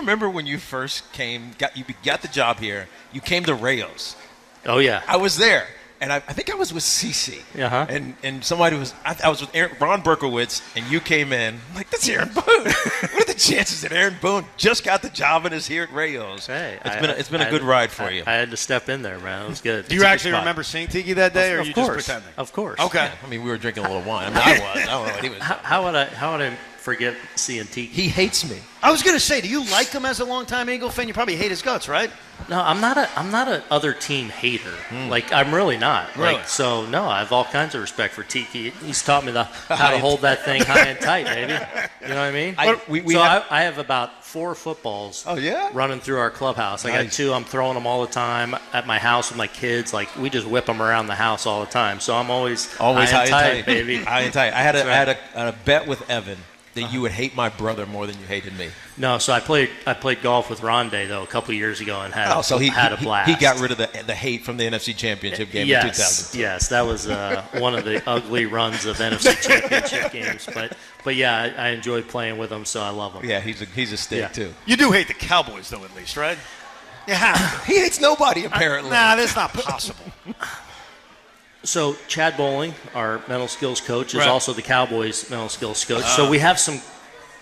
remember when you first you got the job here? You came to Rayos. Oh yeah, I was there. And I think I was with Cece. Uh-huh. And somebody was – I was with Ron Berkowitz, and you came in. I'm like, that's Aaron Boone. What are the chances that Aaron Boone just got the job and is here at Rayos? Hey, it's been a good ride for you. I had to step in there, man. It was good. Do you actually remember seeing Tiki that day, or are you just pretending? Of course. Okay. Yeah, I mean, we were drinking a little wine. I mean, I was. I don't know what he was. How would I forget seeing Tiki? He hates me. I was going to say, do you like him as a longtime Eagle fan? You probably hate his guts, right? No, I'm not an other team hater. Like, I'm really not. Really? Like, so no, I have all kinds of respect for Tiki. He's taught me how to hold that thing high and tight, baby. You know what I mean? I have about 4 footballs. Oh yeah? Running through our clubhouse. I got 2. I'm throwing them all the time at my house with my kids. Like, we just whip them around the house all the time. So I'm always high and tight, baby. High and tight. I had a bet with Evan that you would hate my brother more than you hated me. No, so I played golf with Rondé, though, a couple of years ago and had a blast. He got rid of the hate from the NFC Championship game in 2000. Yes, that was one of the ugly runs of NFC Championship games. But yeah, I enjoyed playing with him, so I love him. Yeah, he's a stick, too. You do hate the Cowboys, though, at least, right? Yeah. He hates nobody, apparently. Nah, that's not possible. So Chad Bowling, our mental skills coach, is also the Cowboys' mental skills coach. So we have some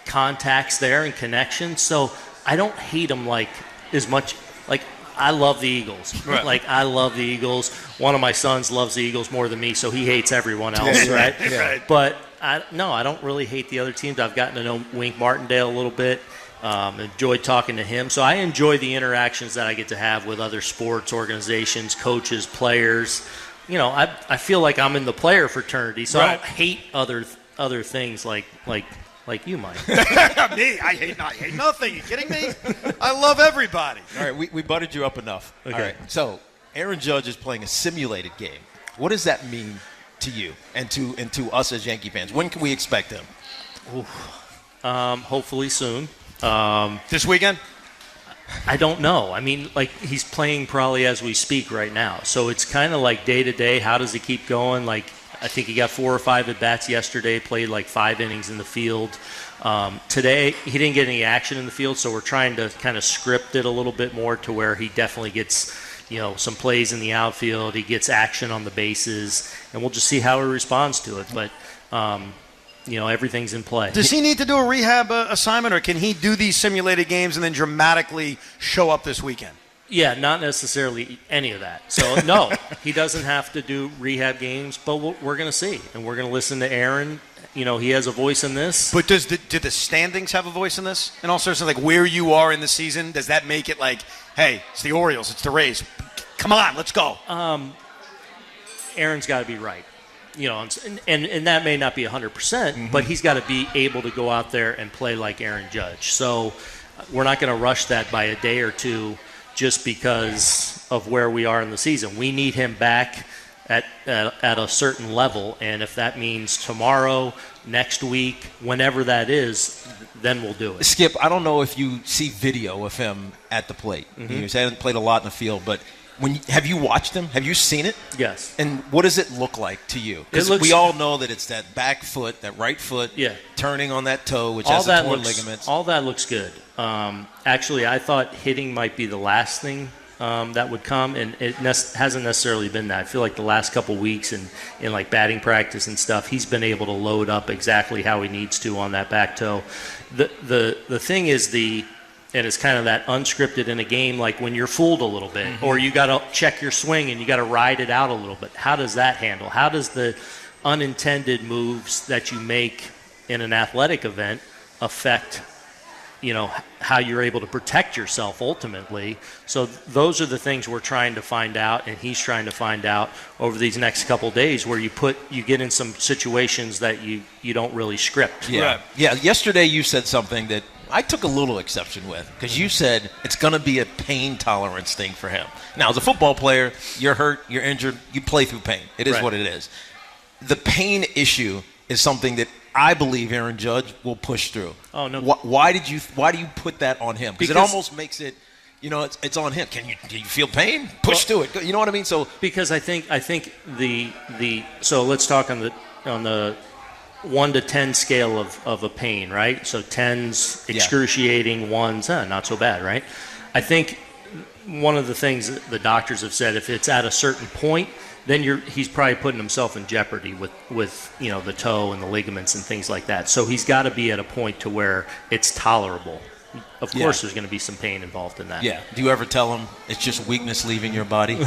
contacts there and connections. So I don't hate them like as much. Like, I love the Eagles. Right. Like, I love the Eagles. One of my sons loves the Eagles more than me, so he hates everyone else, right? Right. But I don't really hate the other teams. I've gotten to know Wink Martindale a little bit. Enjoyed talking to him. So I enjoy the interactions that I get to have with other sports organizations, coaches, players. You know, I feel like I'm in the player fraternity, so I don't hate other things like you might. Me? I hate nothing. Are you kidding me? I love everybody. All right, we buttered you up enough. Okay. All right, so Aaron Judge is playing a simulated game. What does that mean to you and to us as Yankee fans? When can we expect him? Hopefully soon. This weekend? I don't know. I mean, like, he's playing probably as we speak right now. So it's kind of like day to day. How does he keep going? Like, I think he got 4 or 5 at-bats yesterday, played like 5 innings in the field. Today, he didn't get any action in the field, so we're trying to kind of script it a little bit more to where he definitely gets, some plays in the outfield. He gets action on the bases, and we'll just see how he responds to it. But, everything's in play. Does he need to do a rehab assignment, or can he do these simulated games and then dramatically show up this weekend? Yeah, not necessarily any of that. So, no, he doesn't have to do rehab games, but we're going to see. And we're going to listen to Aaron. He has a voice in this. But do the standings have a voice in this? And also, like, where you are in the season, does that make it like, hey, it's the Orioles, it's the Rays. Come on, let's go. Aaron's got to be right. And that may not be 100%, but he's got to be able to go out there and play like Aaron Judge. So we're not going to rush that by a day or two just because of where we are in the season. We need him back at a certain level, and if that means tomorrow, next week, whenever that is, then we'll do it. Skip, I don't know if you see video of him at the plate. He hasn't played a lot in the field, but have you watched him? Have you seen it? Yes. And what does it look like to you? Because we all know that it's that back foot, that right foot, turning on that toe, which has the torn ligaments. All that looks good. Actually, I thought hitting might be the last thing that would come, and it hasn't necessarily been that. I feel like the last couple weeks in like batting practice and stuff, he's been able to load up exactly how he needs to on that back toe. The thing is and it's kind of that unscripted in a game, like when you're fooled a little bit, or you got to check your swing and you got to ride it out a little bit. How does that handle? How does the unintended moves that you make in an athletic event affect, how you're able to protect yourself ultimately? So those are the things we're trying to find out, and he's trying to find out over these next couple of days, where you get in some situations that you don't really script. Yeah. Right. Yeah. Yesterday you said something that I took a little exception with, because you said it's going to be a pain tolerance thing for him. Now, as a football player, you're hurt, you're injured, you play through pain. It is what it is. The pain issue is something that I believe Aaron Judge will push through. Oh no! Why do you put that on him? Because it almost makes it, it's on him. Do you feel pain? Push through it. You know what I mean? So because I think so let's talk on the 1 to 10 scale of a pain, right? So 10's excruciating, 1's not so bad, right? I think one of the things that the doctors have said, if it's at a certain point, then he's probably putting himself in jeopardy with the toe and the ligaments and things like that. So he's got to be at a point to where it's tolerable. Of course, there's going to be some pain involved in that. Yeah. Do you ever tell him it's just weakness leaving your body?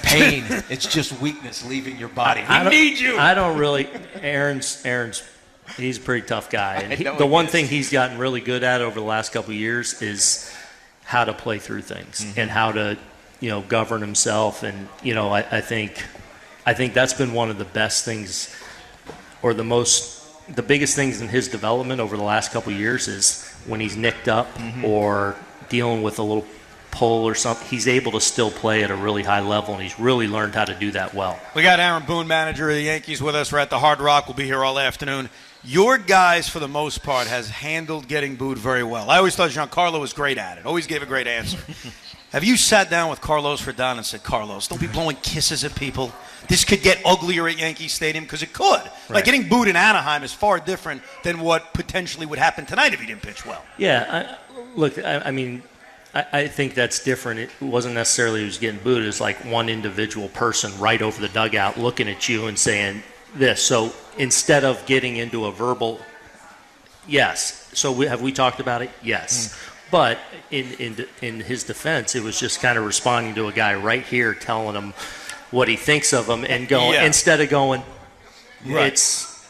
Pain. It's just weakness leaving your body. We need you. I don't really. Aaron's. He's a pretty tough guy. And the one thing he's gotten really good at over the last couple of years is how to play through things and how to, govern himself. And I think that's been one of the best things, or the biggest things in his development over the last couple of years is when he's nicked up or dealing with a little pull or something, he's able to still play at a really high level, and he's really learned how to do that well. We got Aaron Boone, manager of the Yankees, with us. We're at the Hard Rock. We'll be here all afternoon. Your guys, for the most part, has handled getting booed very well. I always thought Giancarlo was great at it. Always gave a great answer. Have you sat down with Carlos Rodon and said, Carlos, don't be blowing kisses at people. This could get uglier at Yankee Stadium, because it could. Right. Like, getting booed in Anaheim is far different than what potentially would happen tonight if he didn't pitch well. Yeah, I think that's different. It wasn't necessarily he was getting booed. It was like one individual person right over the dugout looking at you and saying this. So instead of getting into a verbal, yes. So have we talked about it? Yes. But in his defense, it was just kind of responding to a guy right here telling him what he thinks of him and going instead of going, it's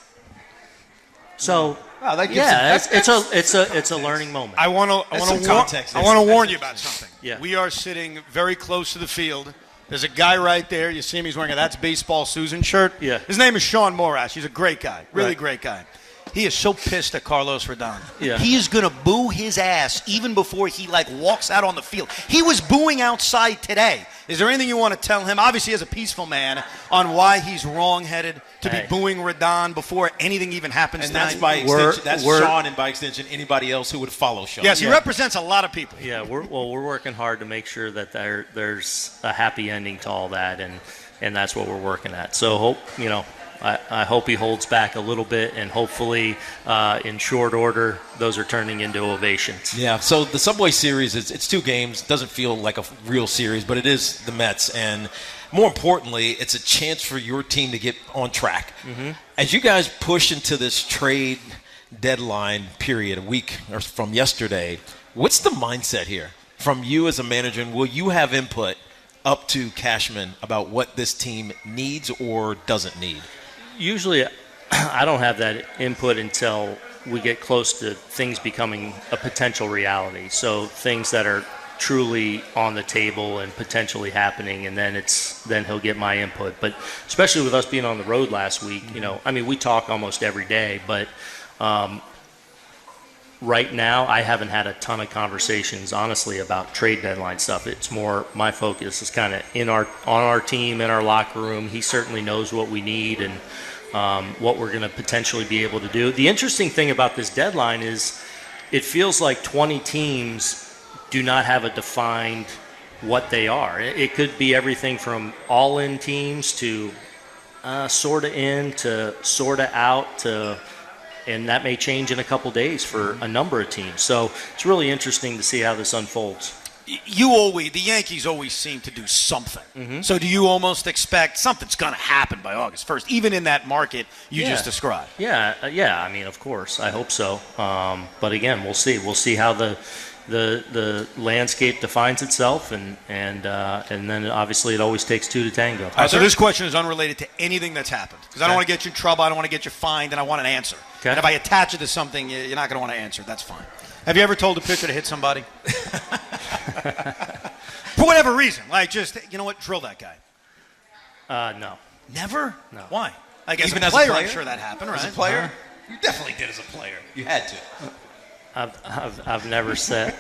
so. Wow, it's a learning moment. I want to warn you about something. Yeah. We are sitting very close to the field. There's a guy right there. You see him. He's wearing a That's Baseball Susan shirt. Yeah. His name is Sean Morash. He's a great guy. Really great guy. He is so pissed at Carlos Rodon. Yeah. He is going to boo his ass even before he walks out on the field. He was booing outside today. Is there anything you want to tell him, obviously as a peaceful man, on why he's wrong-headed to be booing Rodon before anything even happens and tonight? That's by extension. That's Sean, and by extension, anybody else who would follow Sean. Yes, he represents a lot of people. Yeah, we're working hard to make sure that there's a happy ending to all that, and that's what we're working at. So I hope he holds back a little bit, and hopefully in short order, those are turning into ovations. Yeah, so the Subway Series, it's 2 games. Doesn't feel like a real series, but it is the Mets. And more importantly, it's a chance for your team to get on track. As you guys push into this trade deadline period, a week or from yesterday, what's the mindset here from you as a manager? And will you have input up to Cashman about what this team needs or doesn't need? Usually, I don't have that input until we get close to things becoming a potential reality. So things that are truly on the table and potentially happening, and then he'll get my input. But especially with us being on the road last week, we talk almost every day, but right now I haven't had a ton of conversations, honestly, about trade deadline stuff. It's more my focus is kind of on our team, in our locker room. He certainly knows what we need and what we're going to potentially be able to do. The interesting thing about this deadline is it feels like 20 teams do not have a defined what they are. It could be everything from all-in teams to sort of in to sort of out to, and that may change in a couple days for a number of teams. So it's really interesting to see how this unfolds. The Yankees always seem to do something. So do you almost expect something's going to happen by August 1st, even in that market you just described? Yeah. Of course, I hope so. But again, we'll see. We'll see how the landscape defines itself, and then obviously it always takes 2 to tango. All right, so this question is unrelated to anything that's happened, because I don't want to get you in trouble. I don't want to get you fined, and I want an answer. Okay. And if I attach it to something, you're not going to want to answer. That's fine. Have you ever told a pitcher to hit somebody? For whatever reason. Like, just, you know what, drill that guy. No. Never? No. Why? Like, Even as a player, I'm sure that happened, right? As a player? You definitely did as a player. You had to. I've never said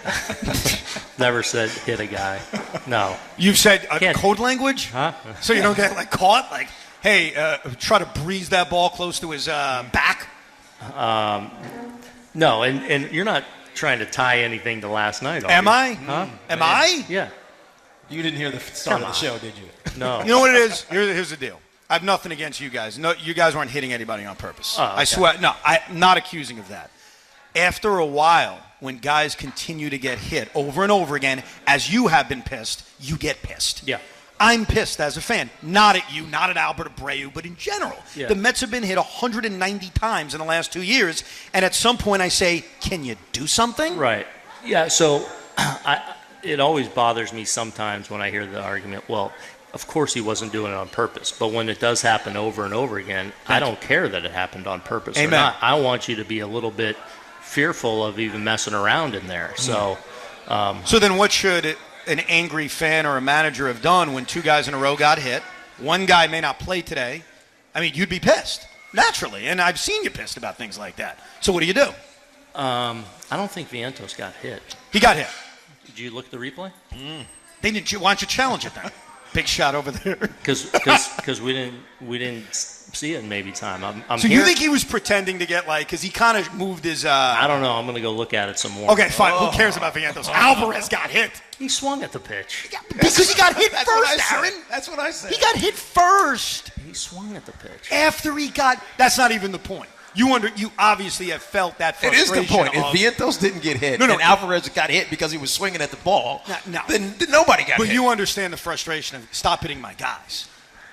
hit a guy. No. You've said code language? Huh? So you don't get caught? Like, hey, try to breeze that ball close to his back? No, and you're not trying to tie anything to last night, are Am you? I? Huh? Am I? Yeah. You didn't hear the start of the show, did you? No. You know what it is? Here's the deal. I have nothing against you guys. No, you guys weren't hitting anybody on purpose. Oh, okay. I swear. No, I'm not accusing of that. After a while, when guys continue to get hit over and over again, as you have been pissed, you get pissed. Yeah. I'm pissed as a fan. Not at you, not at Albert Abreu, but in general. Yeah. The Mets have been hit 190 times in the last 2 years, and at some point I say, can you do something? Right. Yeah, so it always bothers me sometimes when I hear the argument, well, of course he wasn't doing it on purpose. But when it does happen over and over again, I don't care that it happened on purpose or not. I want you to be a little bit fearful of even messing around in there. So, so then what should an angry fan or a manager have done when 2 guys in a row got hit? One guy may not play today. I mean, you'd be pissed, naturally. And I've seen you pissed about things like that. So what do you do? I don't think Vientos got hit. He got hit. Did you look at the replay? They didn't. Why don't you challenge it then? Big shot over there. Because we didn't see it in maybe time. I'm so you think he was pretending to get because he kind of moved his. I don't know. I'm going to go look at it some more. Okay, fine. Who cares about Vientos? Alvarez got hit. He swung at the pitch. Yeah, because he got hit first, Aaron. That's what I said. He got hit first. He swung at the pitch. After he got. That's not even the point. You obviously have felt that It frustration. is the point. If Vientos didn't get hit and Alvarez got hit because he was swinging at the ball, then nobody got hit. But you understand the frustration of stop hitting my guys,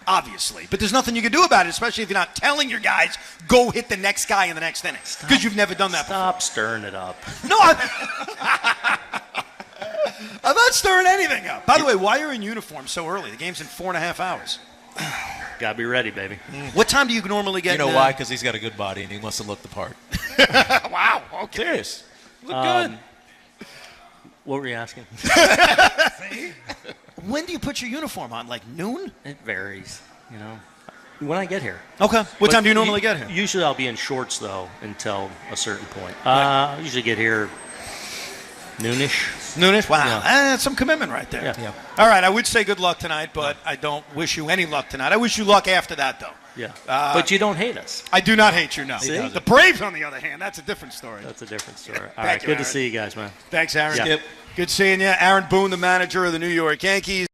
obviously. But there's nothing you can do about it, especially if you're not telling your guys, go hit the next guy in the next inning. Because you've never done that Stop stirring it up. No, I'm not stirring anything up. By the way, why are you in uniform so early? The game's in 4.5 hours. Gotta be ready, baby. What time do you normally get? You know why? Because he's got a good body and he wants to look the part. Wow. Okay. Serious. Look good. What were you asking? When do you put your uniform on? Like noon? It varies, when I get here. Okay. What time do you normally get here? Usually I'll be in shorts, though, until a certain point. I usually get here noonish. Noonish? Wow. Yeah. That's some commitment right there. Yeah. All right. I would say good luck tonight, but I don't wish you any luck tonight. I wish you luck after that, though. Yeah. But you don't hate us. I do not hate you, no. See? The Braves, on the other hand, that's a different story. That's a different story. All Thank right. you, Good Aaron. to see you guys, man. Thanks, Aaron. Yeah. Good seeing you. Aaron Boone, the manager of the New York Yankees.